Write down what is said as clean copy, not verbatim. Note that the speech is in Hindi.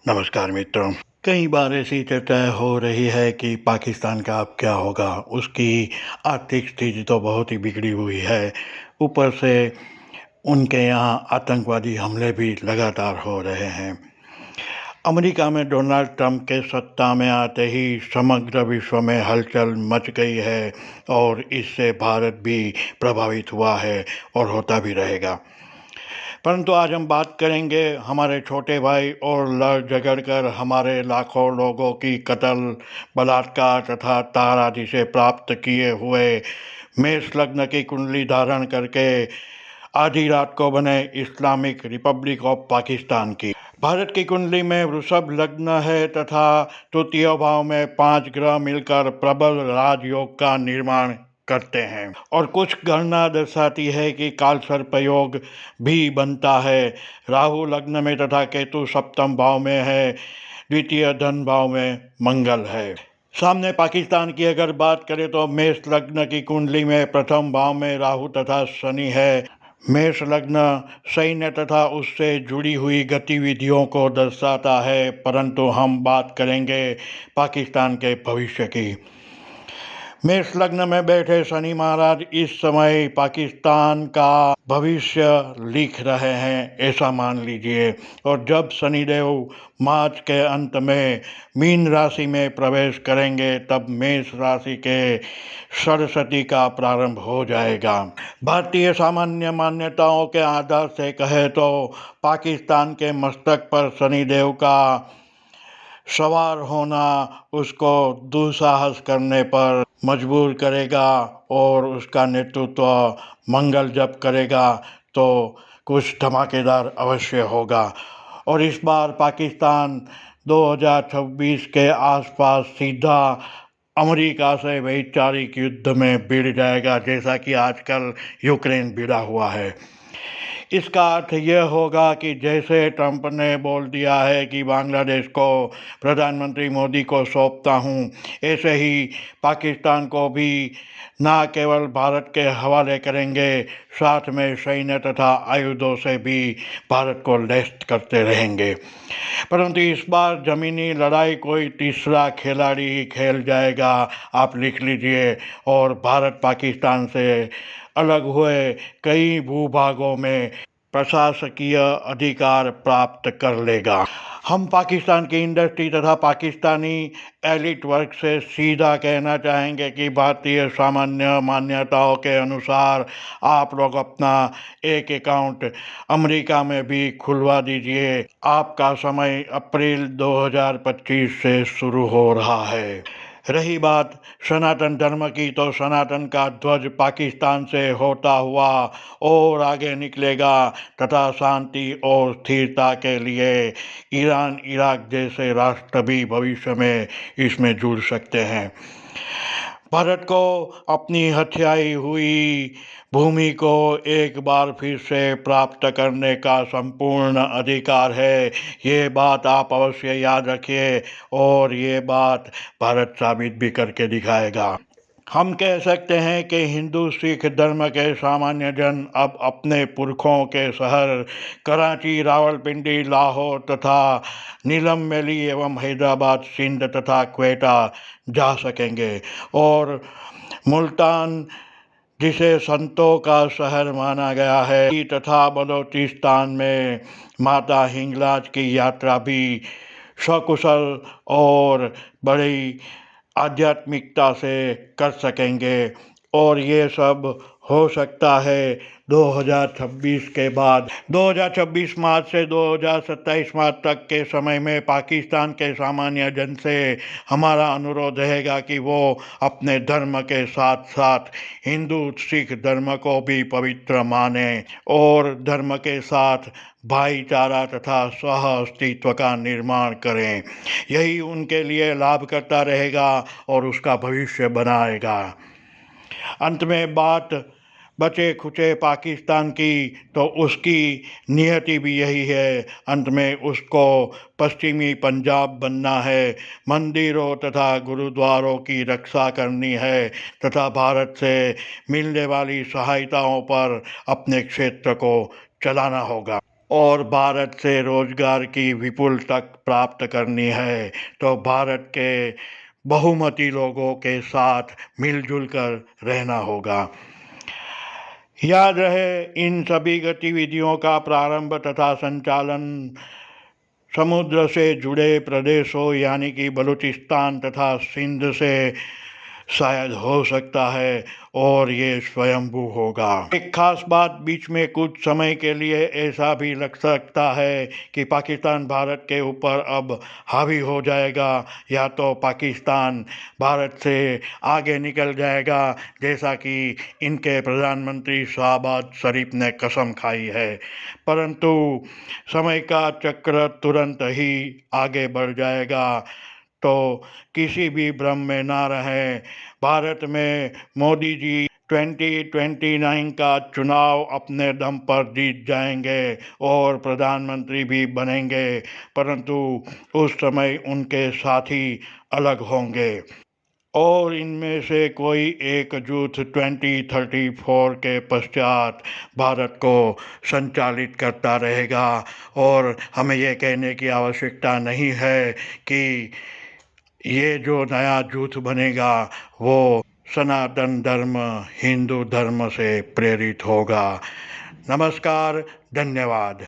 नमस्कार मित्रों। कई बार ऐसी चर्चा हो रही है कि पाकिस्तान का अब क्या होगा। उसकी आर्थिक स्थिति तो बहुत ही बिगड़ी हुई है। ऊपर से उनके यहाँ आतंकवादी हमले भी लगातार हो रहे हैं। अमेरिका में डोनाल्ड ट्रंप के सत्ता में आते ही समग्र विश्व में हलचल मच गई है और इससे भारत भी प्रभावित हुआ है और होता भी रहेगा। परंतु आज हम बात करेंगे हमारे छोटे भाई और लड़ झगड़ कर हमारे लाखों लोगों की कत्ल, बलात्कार तथा तार आदि से प्राप्त किए हुए मेष लग्न की कुंडली धारण करके आधी रात को बने इस्लामिक रिपब्लिक ऑफ पाकिस्तान की। भारत की कुंडली में वृषभ लग्न है तथा तृतीय भाव में 5 ग्रह मिलकर प्रबल राजयोग का निर्माण करते हैं और कुछ गणना दर्शाती है कि काल सर्पयोग भी बनता है। राहु लग्न में तथा केतु सप्तम भाव में है, द्वितीय धन भाव में मंगल है। सामने पाकिस्तान की अगर बात करें तो मेष लग्न की कुंडली में प्रथम भाव में राहु तथा शनि है। मेष लग्न सैन्य तथा उससे जुड़ी हुई गतिविधियों को दर्शाता है, परंतु हम बात करेंगे पाकिस्तान के भविष्य की। मेष लग्न में बैठे शनि महाराज इस समय पाकिस्तान का भविष्य लिख रहे हैं, ऐसा मान लीजिए। और जब शनिदेव मार्च के अंत में मीन राशि में प्रवेश करेंगे तब मेष राशि के सरस्वती का प्रारंभ हो जाएगा। भारतीय सामान्य मान्यताओं के आधार से कहे तो पाकिस्तान के मस्तक पर शनिदेव का सवार होना उसको दुस्साहस करने पर मजबूर करेगा और उसका नेतृत्व मंगल जब करेगा तो कुछ धमाकेदार अवश्य होगा। और इस बार पाकिस्तान 2026 के आसपास सीधा अमेरिका से वैचारिक युद्ध में भिड़ जाएगा, जैसा कि आजकल यूक्रेन भिड़ा हुआ है। इसका अर्थ यह होगा कि जैसे ट्रंप ने बोल दिया है कि बांग्लादेश को प्रधानमंत्री मोदी को सौंपता हूं, ऐसे ही पाकिस्तान को भी ना केवल भारत के हवाले करेंगे, साथ में सैन्य तथा आयुधों से भी भारत को लैस करते रहेंगे। परंतु इस बार जमीनी लड़ाई कोई तीसरा खिलाड़ी ही खेल जाएगा, आप लिख लीजिए। और भारत पाकिस्तान से अलग हुए कई भूभागों में प्रशासकीय अधिकार प्राप्त कर लेगा। हम पाकिस्तान की इंडस्ट्री तथा पाकिस्तानी एलिट वर्ग से सीधा कहना चाहेंगे कि भारतीय सामान्य मान्यताओं के अनुसार आप लोग अपना एक अकाउंट अमेरिका में भी खुलवा दीजिए। आपका समय अप्रैल 2025 से शुरू हो रहा है। रही बात सनातन धर्म की, तो सनातन का ध्वज पाकिस्तान से होता हुआ और आगे निकलेगा तथा शांति और स्थिरता के लिए ईरान, इराक जैसे राष्ट्र भी भविष्य में इसमें जुड़ सकते हैं। भारत को अपनी हथियाई हुई भूमि को एक बार फिर से प्राप्त करने का संपूर्ण अधिकार है। ये बात आप अवश्य याद रखिए और ये बात भारत साबित भी करके दिखाएगा। हम कह सकते हैं कि हिंदू सिख धर्म के सामान्य जन अब अपने पुरखों के शहर कराची, रावलपिंडी, लाहौर तथा नीलम वैली एवं हैदराबाद, सिंध तथा क्वेटा जा सकेंगे। और मुल्तान, जिसे संतों का शहर माना गया है, तथा बलोचिस्तान में माता हिंगलाज की यात्रा भी सकुशल और बड़ी आध्यात्मिकता से कर सकेंगे। और ये सब हो सकता है 2026 के बाद। 2026 मार्च से 2027 मार्च तक के समय में पाकिस्तान के सामान्य जन से हमारा अनुरोध रहेगा कि वो अपने धर्म के साथ साथ हिंदू सिख धर्म को भी पवित्र माने और धर्म के साथ भाईचारा तथा सह अस्तित्व का निर्माण करें। यही उनके लिए लाभ करता रहेगा और उसका भविष्य बनाएगा। अंत में बात बचे खुचे पाकिस्तान की, तो उसकी नियति भी यही है। अंत में उसको पश्चिमी पंजाब बनना है, मंदिरों तथा गुरुद्वारों की रक्षा करनी है तथा भारत से मिलने वाली सहायताओं पर अपने क्षेत्र को चलाना होगा। और भारत से रोजगार की विपुल तक प्राप्त करनी है, तो भारत के बहुमती लोगों के साथ मिलजुल कर रहना होगा। याद रहे, इन सभी गतिविधियों का प्रारंभ तथा संचालन समुद्र से जुड़े प्रदेशों यानी कि बलूचिस्तान तथा सिंध से शायद हो सकता है, और ये स्वयंभू होगा। एक खास बात, बीच में कुछ समय के लिए ऐसा भी लग सकता है कि पाकिस्तान भारत के ऊपर अब हावी हो जाएगा, या तो पाकिस्तान भारत से आगे निकल जाएगा, जैसा कि इनके प्रधानमंत्री शहबाज शरीफ ने कसम खाई है। परंतु समय का चक्र तुरंत ही आगे बढ़ जाएगा, तो किसी भी भ्रम में ना रहें। भारत में मोदी जी 2029 का चुनाव अपने दम पर जीत जाएंगे और प्रधानमंत्री भी बनेंगे, परंतु उस समय उनके साथी अलग होंगे और इनमें से कोई एक जुट 2034 के पश्चात भारत को संचालित करता रहेगा। और हमें ये कहने की आवश्यकता नहीं है कि ये जो नया जूथ बनेगा वो सनातन धर्म, हिंदू धर्म से प्रेरित होगा। नमस्कार, धन्यवाद।